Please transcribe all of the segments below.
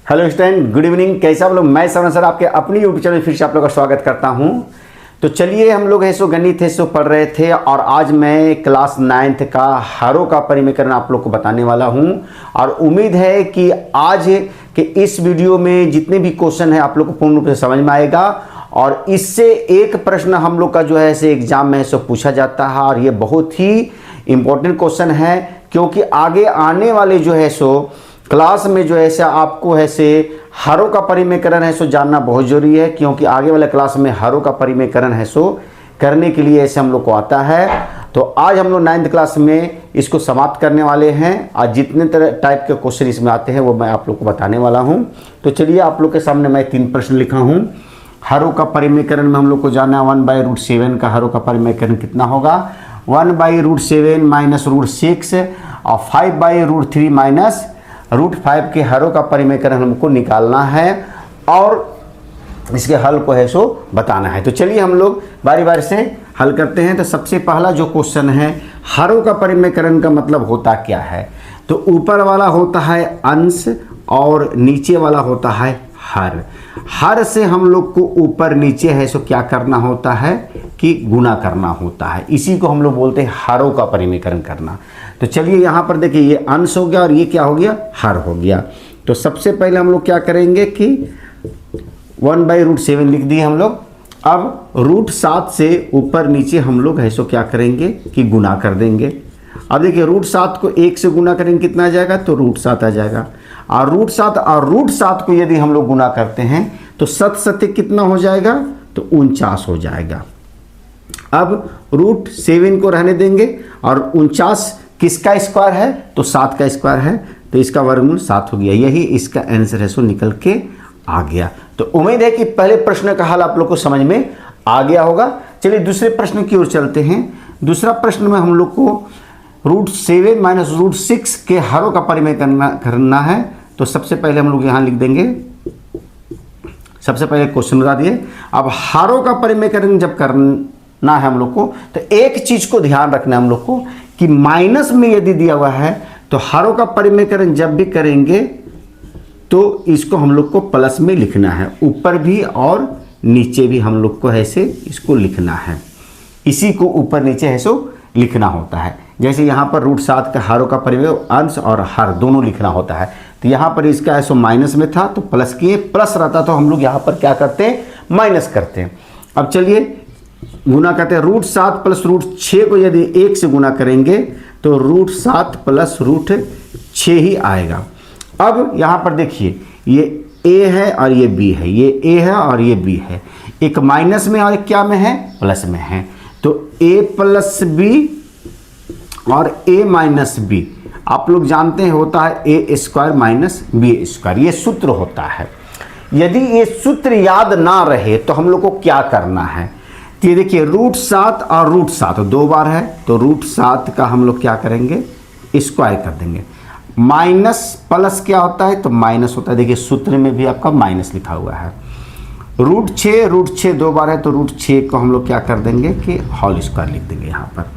Hello student, good evening. कैसे आप लोग? मैं श्रवण सर आपके अपनी यूट्यूब चैनल फिर से आप लोग का स्वागत करता हूं। तो चलिए, हम लोग गणित पढ़ रहे थे और आज मैं क्लास 9th का हरों का परिमेकरण आप लोग को बताने वाला हूं। और उम्मीद है कि आज के इस वीडियो में जितने भी क्वेश्चन है आप लोग को पूर्ण रूप से समझ में आएगा। और इससे एक प्रश्न हम लोग का एग्जाम में पूछा जाता है और ये बहुत ही इंपॉर्टेंट क्वेश्चन है, क्योंकि आगे आने वाले क्लास में आपको हरों का परिमेकरण जानना बहुत जरूरी है, क्योंकि आगे वाले क्लास में हरों का परिमेकरण करने के लिए हम लोग को आता है। तो आज हम लोग 9th क्लास में इसको समाप्त करने वाले हैं। आज जितने तरह टाइप के क्वेश्चन इसमें आते हैं वो मैं आप लोग को बताने वाला हूं। तो चलिए, आप लोग के सामने मैं 3 प्रश्न लिखा हूं। हरों का परिमेकरण में हम लोग को जानना है 1/√7 का हरों का परिमेकरण कितना होगा। 1/√7 माइनस √6 और 5/√3 माइनस √5 के हरों का परिमेकरण हमको निकालना है और इसके हल को बताना है। तो चलिए, हम लोग बारी बारी से हल करते हैं। तो सबसे पहला जो क्वेश्चन है, हरों का परिमेकरण का मतलब होता क्या है। तो ऊपर वाला होता है अंश और नीचे वाला होता है हर। हर से हम लोग को ऊपर नीचे क्या करना होता है कि गुना करना होता है। इसी को हम लोग बोलते हैं हरों का परिमेकरण करना। तो चलिए, यहाँ पर देखिए, ये अंश हो गया और ये क्या हो गया, हर हो गया। तो सबसे पहले हम लोग क्या करेंगे कि 1/√7 लिख दिए हम लोग। अब √7 से ऊपर नीचे हम लोग क्या करेंगे कि गुना कर देंगे। अब देखिए, √7 को 1 से गुना करेंगे कितना आ जाएगा, तो √7 आ जाएगा। और √7 को यदि हम लोग गुना करते हैं तो 7 कितना हो जाएगा, तो 49 हो जाएगा। अब √7 को रहने देंगे और 49 किसका स्क्वायर है, तो 7 का स्क्वायर है, तो इसका वर्गमूल 7 हो गया। यही इसका आंसर है, निकल के आ गया। तो उम्मीद है कि पहले प्रश्न का हल आप लोग को समझ में आ गया होगा। चलिए, दूसरे प्रश्न की ओर चलते हैं। दूसरा प्रश्न में हम लोग को √7 माइनस √6 के हरों का परिमेकरण करना है। तो सबसे पहले हम लोग यहाँ लिख देंगे, सबसे पहले क्वेश्चन बता दिए। अब हरों का परिमेकरण जब करना है हम लोग को, तो एक चीज को ध्यान रखना है हम लोग को कि माइनस में यदि दिया हुआ है तो हरों का परिमेकरण जब भी करेंगे तो इसको हम लोग को प्लस में लिखना है। ऊपर भी और नीचे भी हम लोग को इसको लिखना है। इसी को ऊपर नीचे लिखना होता है। जैसे यहाँ पर √7 का हरों का परिमेकरण अंश और हर दोनों लिखना होता है। तो यहाँ पर इसका माइनस में था तो प्लस किए, प्लस रहता तो हम लोग यहाँ पर क्या करते हैं, माइनस करते हैं। अब चलिए गुना करते हैं। √7 प्लस √6 को यदि 1 से गुना करेंगे तो √7 प्लस √6 ही आएगा। अब यहाँ पर देखिए, ये a है और ये b है, ये a है और ये b है। एक माइनस में और एक क्या में है, प्लस में है। तो a प्लस b और a माइनस b आप लोग जानते हैं होता है a² माइनस b²। ये सूत्र होता है। यदि ये सूत्र याद ना रहे तो हम लोग को क्या करना है, तो ये देखिए, √7 और √7 दो बार है, तो √7 का हम लोग क्या करेंगे, स्क्वायर कर देंगे। माइनस प्लस क्या होता है, तो माइनस होता है। देखिए, सूत्र में भी आपका माइनस लिखा हुआ है। √6 दो बार है, तो √6 को हम लोग क्या कर देंगे कि होल स्क्वायर लिख देंगे यहाँ पर।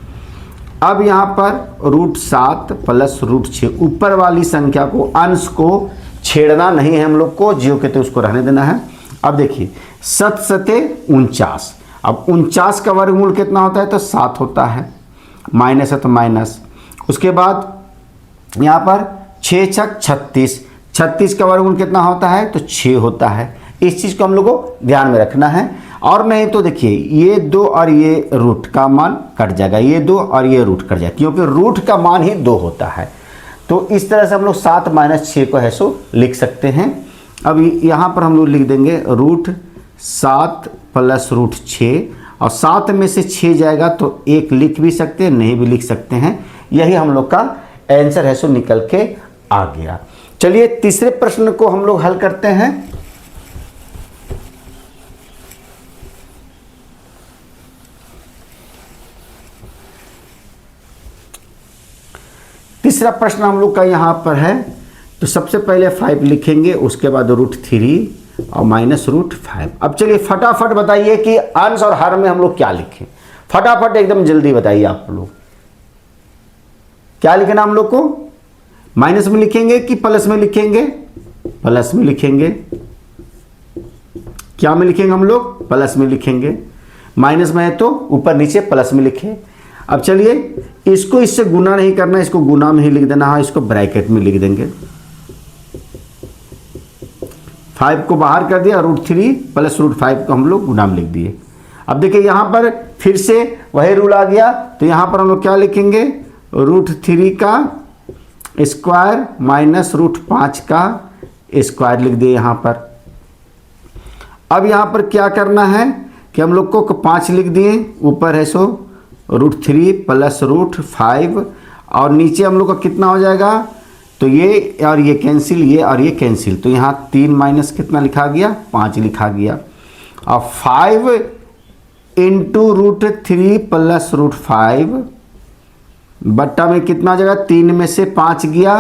अब यहाँ पर √7 प्लस √6, ऊपर वाली संख्या को, अंश को छेड़ना नहीं है हम लोग को, जो कहते हैं उसको रहने देना है। अब देखिए, 7 49, अब 49 का वर्गमूल कितना होता है, तो 7 होता है। माइनस है तो माइनस। उसके बाद यहाँ पर 6×6 36, 36 का वर्गमूल कितना होता है, तो 6 होता है। इस चीज़ को हम लोग को ध्यान में रखना है। और नहीं तो देखिए, ये 2 और ये रूट का मान कट जाएगा, ये 2 और ये रूट कट जाएगा, क्योंकि रूट का मान ही 2 होता है। तो इस तरह से हम लोग 7 - 6 को लिख सकते हैं। अब यहाँ पर हम लोग लिख देंगे √7 प्लस √6, और 7 में से 6 जाएगा तो 1 लिख भी सकते हैं, नहीं भी लिख सकते हैं। यही हम लोग का आंसर निकल के आ गया। चलिए, तीसरे प्रश्न को हम लोग हल करते हैं। तीसरा प्रश्न हम लोग का यहाँ पर है। तो सबसे पहले 5 लिखेंगे, उसके बाद √3 और माइनस √5। अब चलिए फटाफट बताइए कि अंश और हर में हम लोग क्या लिखें। फटाफट एकदम जल्दी बताइए आप लोग, क्या लिखना हम लोग को, माइनस में लिखेंगे कि प्लस में लिखेंगे, प्लस में लिखेंगे, क्या में लिखेंगे हम लोग, प्लस में लिखेंगे, माइनस में है तो ऊपर नीचे प्लस में लिखे। अब चलिए इसको इससे गुना नहीं करना, इसको गुना में ही लिख देना है, इसको ब्रैकेट में लिख देंगे। 5 को बाहर कर दिया, √3 प्लस √5 को हम लोग गुना में लिख दिए। अब देखिए यहाँ पर फिर से वही रूल आ गया, तो यहाँ पर हम लोग क्या लिखेंगे, √3 का स्क्वायर माइनस √5 का स्क्वायर लिख दिए यहाँ पर। अब यहाँ पर क्या करना है कि हम लोग को 5 लिख दिए, ऊपर है सो √3 प्लस √5 और नीचे हम लोग का कितना हो जाएगा, तो ये और ये कैंसिल, ये और ये कैंसिल, तो यहाँ 3 माइनस कितना लिखा गया, 5 लिखा गया। अब 5 इंटू √3 प्लस √5 बट्टा में कितना हो जाएगा, 3 में से 5 गया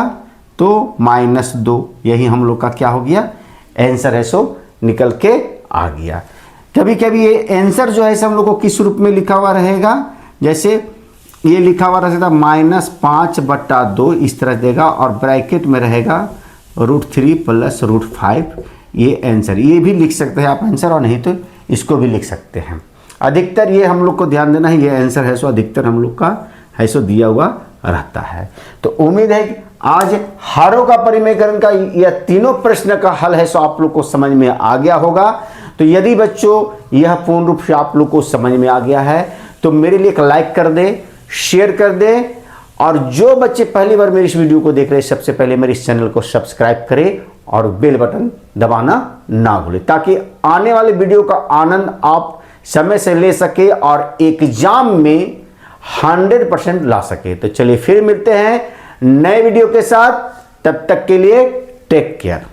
तो -2, यही हम लोग का क्या हो गया, आंसर है सो निकल के आ गया। कभी कभी ये आंसर जो है हम लोग को किस रूप में लिखा हुआ रहेगा, जैसे ये लिखा हुआ रहेगा -5/2 इस तरह देगा और ब्रैकेट में रहेगा √3 प्लस √5, ये आंसर, ये भी लिख सकते हैं आप आंसर, और नहीं तो इसको भी लिख सकते हैं। अधिकतर ये हम लोग को ध्यान देना है, ये आंसर है सो अधिकतर हम लोग का है सो दिया हुआ रहता है। तो उम्मीद है कि आज हारों का परिमेयकरण का यह तीनों प्रश्न का हल है सो आप लोग को समझ में आ गया होगा। तो यदि बच्चों यह पूर्ण रूप से आप लोग को समझ में आ गया है तो मेरे लिए एक लाइक कर दे, शेयर कर दे, और जो बच्चे पहली बार मेरी इस वीडियो को देख रहे हैं सबसे पहले मेरे इस चैनल को सब्सक्राइब करें और बेल बटन दबाना ना भूलें, ताकि आने वाले वीडियो का आनंद आप समय से ले सके और एग्जाम में 100% ला सके। तो चलिए फिर मिलते हैं नए वीडियो के साथ, तब तक के लिए टेक केयर।